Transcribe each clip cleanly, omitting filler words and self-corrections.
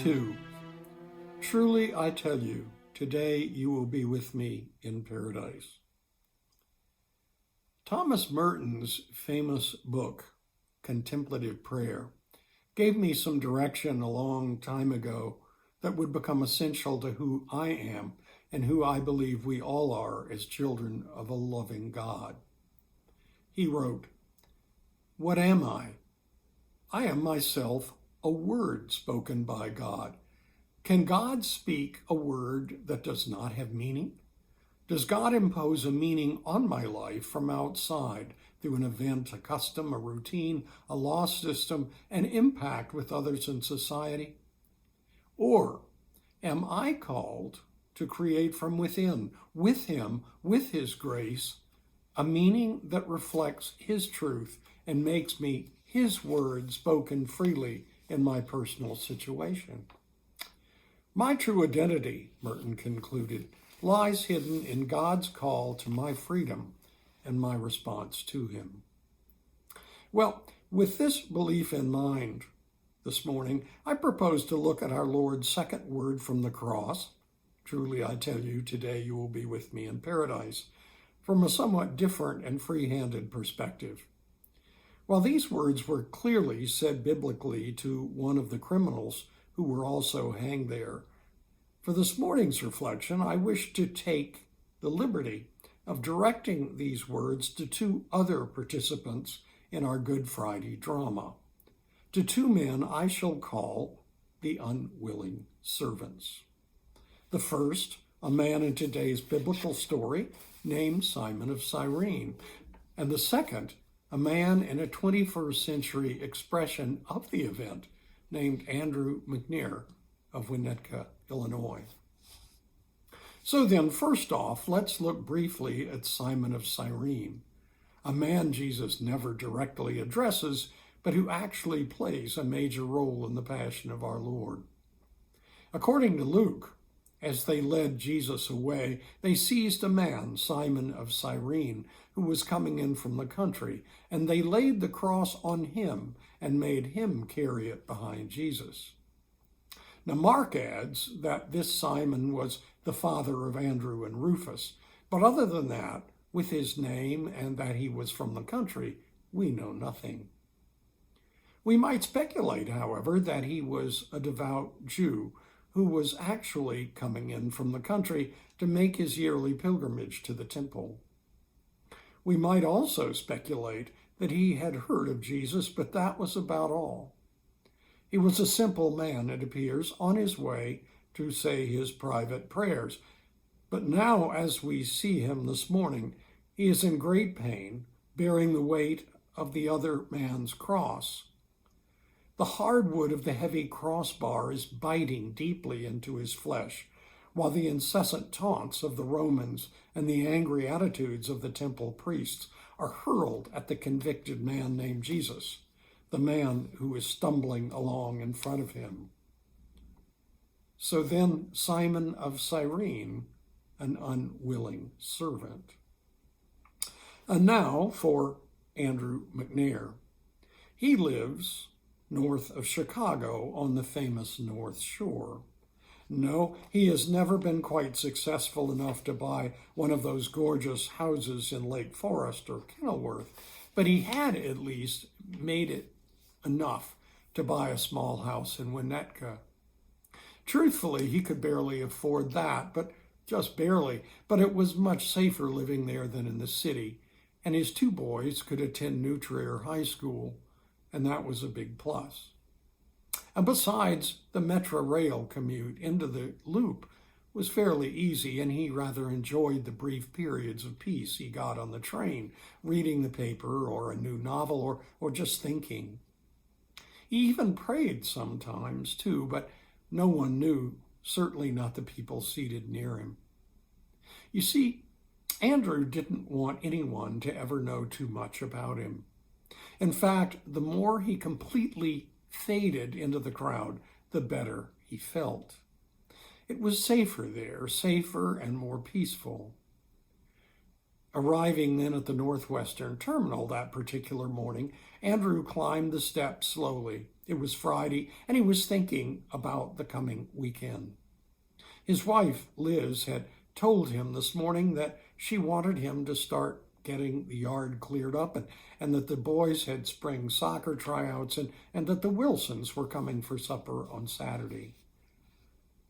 2. Truly I tell you, today you will be with me in paradise. Thomas Merton's famous book, Contemplative Prayer, gave me some direction a long time ago that would become essential to who I am and who I believe we all are as children of a loving God. He wrote, "What am I? I am myself a word spoken by God. Can God speak a word that does not have meaning? Does God impose a meaning on my life from outside through an event, a custom, a routine, a law system, an impact with others in society? Or am I called to create from within, with Him, with His grace, a meaning that reflects His truth and makes me His word spoken freely in my personal situation? My true identity," Merton concluded, "lies hidden in God's call to my freedom and my response to Him." Well, with this belief in mind, this morning, I propose to look at our Lord's second word from the cross, "Truly I tell you, today you will be with me in paradise," from a somewhat different and free-handed perspective. While these words were clearly said biblically to one of the criminals who were also hanged there, for this morning's reflection, I wish to take the liberty of directing these words to two other participants in our Good Friday drama. To two men I shall call the unwilling servants. The first, a man in today's biblical story named Simon of Cyrene, and the second, a man in a 21st century expression of the event named Andrew McNair of Winnetka, Illinois. So then, first off, let's look briefly at Simon of Cyrene, a man Jesus never directly addresses, but who actually plays a major role in the Passion of our Lord. According to Luke, as they led Jesus away, they seized a man, Simon of Cyrene, who was coming in from the country, and they laid the cross on him and made him carry it behind Jesus. Now, Mark adds that this Simon was the father of Andrew and Rufus, but other than that, with his name and that he was from the country, we know nothing. We might speculate, however, that he was a devout Jew who was actually coming in from the country to make his yearly pilgrimage to the temple. We might also speculate that he had heard of Jesus, but that was about all. He was a simple man, it appears, on his way to say his private prayers. But now, as we see him this morning, he is in great pain, bearing the weight of the other man's cross. The hardwood of the heavy crossbar is biting deeply into his flesh, while the incessant taunts of the Romans and the angry attitudes of the temple priests are hurled at the convicted man named Jesus, the man who is stumbling along in front of him. So then, Simon of Cyrene, an unwilling servant. And now for Andrew McNair. He lives north of Chicago on the famous North Shore. No, he has never been quite successful enough to buy one of those gorgeous houses in Lake Forest or Kenilworth, but he had at least made it enough to buy a small house in Winnetka. Truthfully, he could barely afford that, but just barely, but it was much safer living there than in the city, and his two boys could attend New Trier High School, and that was a big plus. And besides, the Metro Rail commute into the Loop was fairly easy, and he rather enjoyed the brief periods of peace he got on the train, reading the paper or a new novel or just thinking. He even prayed sometimes, too, but no one knew, certainly not the people seated near him. You see, Andrew didn't want anyone to ever know too much about him. In fact, the more he completely faded into the crowd, the better he felt. It was safer there, safer and more peaceful. Arriving then at the Northwestern Terminal that particular morning, Andrew climbed the steps slowly, It was Friday, and he was thinking about the coming weekend. His wife, Liz, had told him this morning that she wanted him to start getting the yard cleared up and that the boys had spring soccer tryouts and that the Wilsons were coming for supper on Saturday.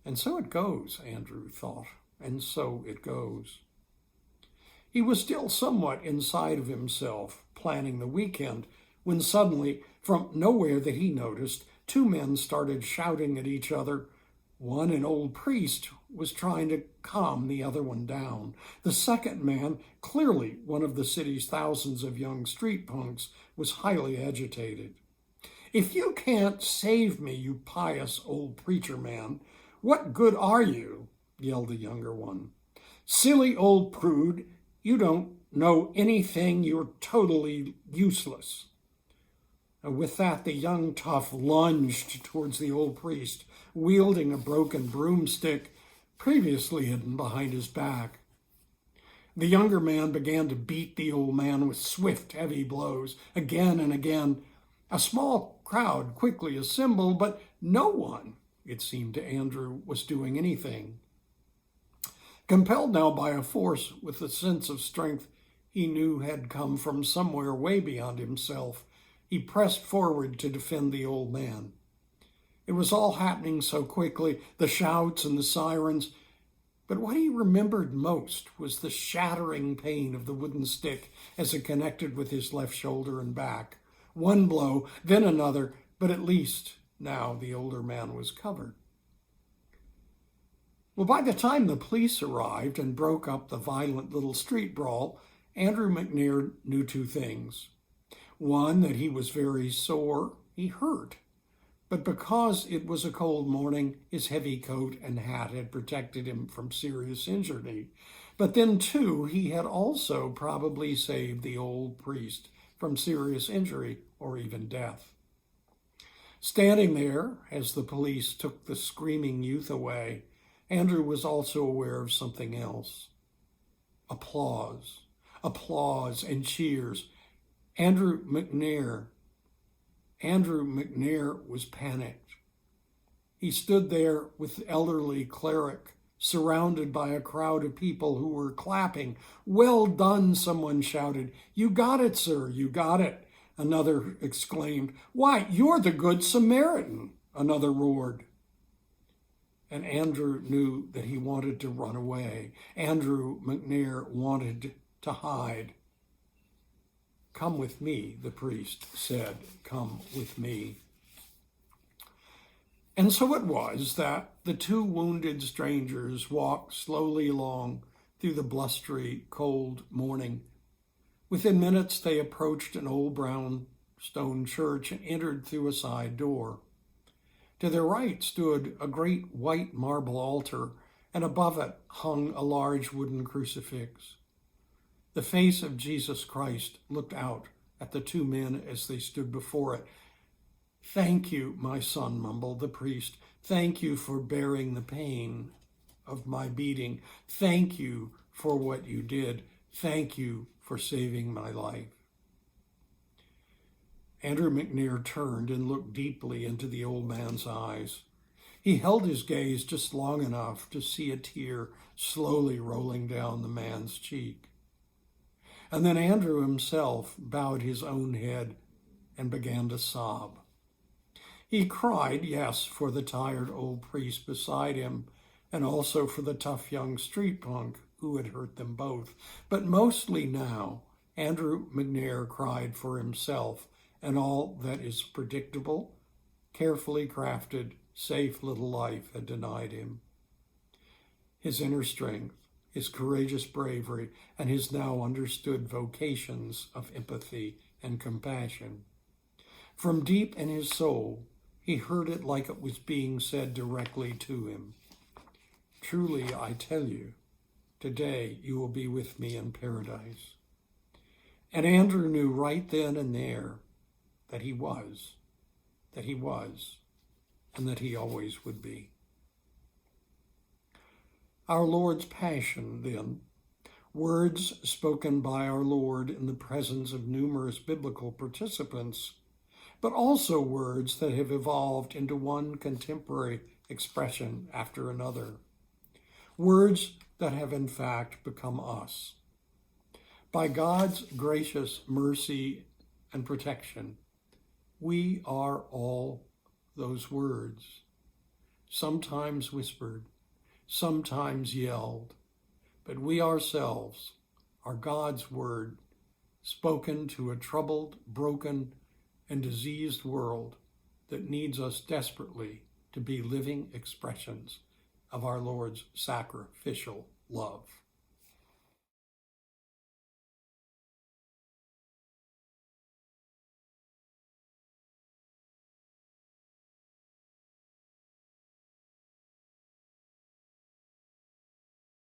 And so it goes, Andrew thought, and so it goes. He was still somewhat inside of himself, planning the weekend, when suddenly, from nowhere that he noticed, two men started shouting at each other. One, an old priest, was trying to calm the other one down. The second man, clearly one of the city's thousands of young street punks, was highly agitated. "If you can't save me, you pious old preacher man, what good are you?" yelled the younger one. "Silly old prude, you don't know anything, you're totally useless." And with that, the young tough lunged towards the old priest, wielding a broken broomstick previously hidden behind his back. The younger man began to beat the old man with swift, heavy blows, again and again. A small crowd quickly assembled, but no one, it seemed to Andrew, was doing anything. Compelled now by a force with a sense of strength he knew had come from somewhere way beyond himself, he pressed forward to defend the old man. It was all happening so quickly, the shouts and the sirens, but what he remembered most was the shattering pain of the wooden stick as it connected with his left shoulder and back. One blow, then another, but at least now the older man was covered. Well, by the time the police arrived and broke up the violent little street brawl, Andrew McNair knew two things. One, that he was very sore, he hurt. But because it was a cold morning, his heavy coat and hat had protected him from serious injury. But then, too, he had also probably saved the old priest from serious injury or even death. Standing there, as the police took the screaming youth away, Andrew was also aware of something else. Applause and cheers. Andrew McNair was panicked. He stood there with the elderly cleric, surrounded by a crowd of people who were clapping. "Well done," someone shouted. "You got it, sir, you got it," another exclaimed. "Why, you're the Good Samaritan," another roared. And Andrew knew that he wanted to run away. Andrew McNair wanted to hide. "Come with me," the priest said. "Come with me." And so it was that the two wounded strangers walked slowly along through the blustery, cold morning. Within minutes, they approached an old brown stone church and entered through a side door. To their right stood a great white marble altar, and above it hung a large wooden crucifix. The face of Jesus Christ looked out at the two men as they stood before it. "Thank you, my son," mumbled the priest. "Thank you for bearing the pain of my beating. Thank you for what you did. Thank you for saving my life." Andrew McNair turned and looked deeply into the old man's eyes. He held his gaze just long enough to see a tear slowly rolling down the man's cheek. And then Andrew himself bowed his own head and began to sob. He cried, yes, for the tired old priest beside him, and also for the tough young street punk who had hurt them both. But mostly now, Andrew McNair cried for himself and all that his predictable, carefully crafted, safe little life had denied him. His inner strength, his courageous bravery, and his now understood vocations of empathy and compassion. From deep in his soul, he heard it like it was being said directly to him. "Truly, I tell you, today you will be with me in paradise." And Andrew knew right then and there that he was, and that he always would be. Our Lord's Passion, then, words spoken by our Lord in the presence of numerous biblical participants, but also words that have evolved into one contemporary expression after another. Words that have in fact become us. By God's gracious mercy and protection, we are all those words, sometimes whispered, sometimes yelled, but we ourselves are God's word, spoken to a troubled, broken, and diseased world that needs us desperately to be living expressions of our Lord's sacrificial love.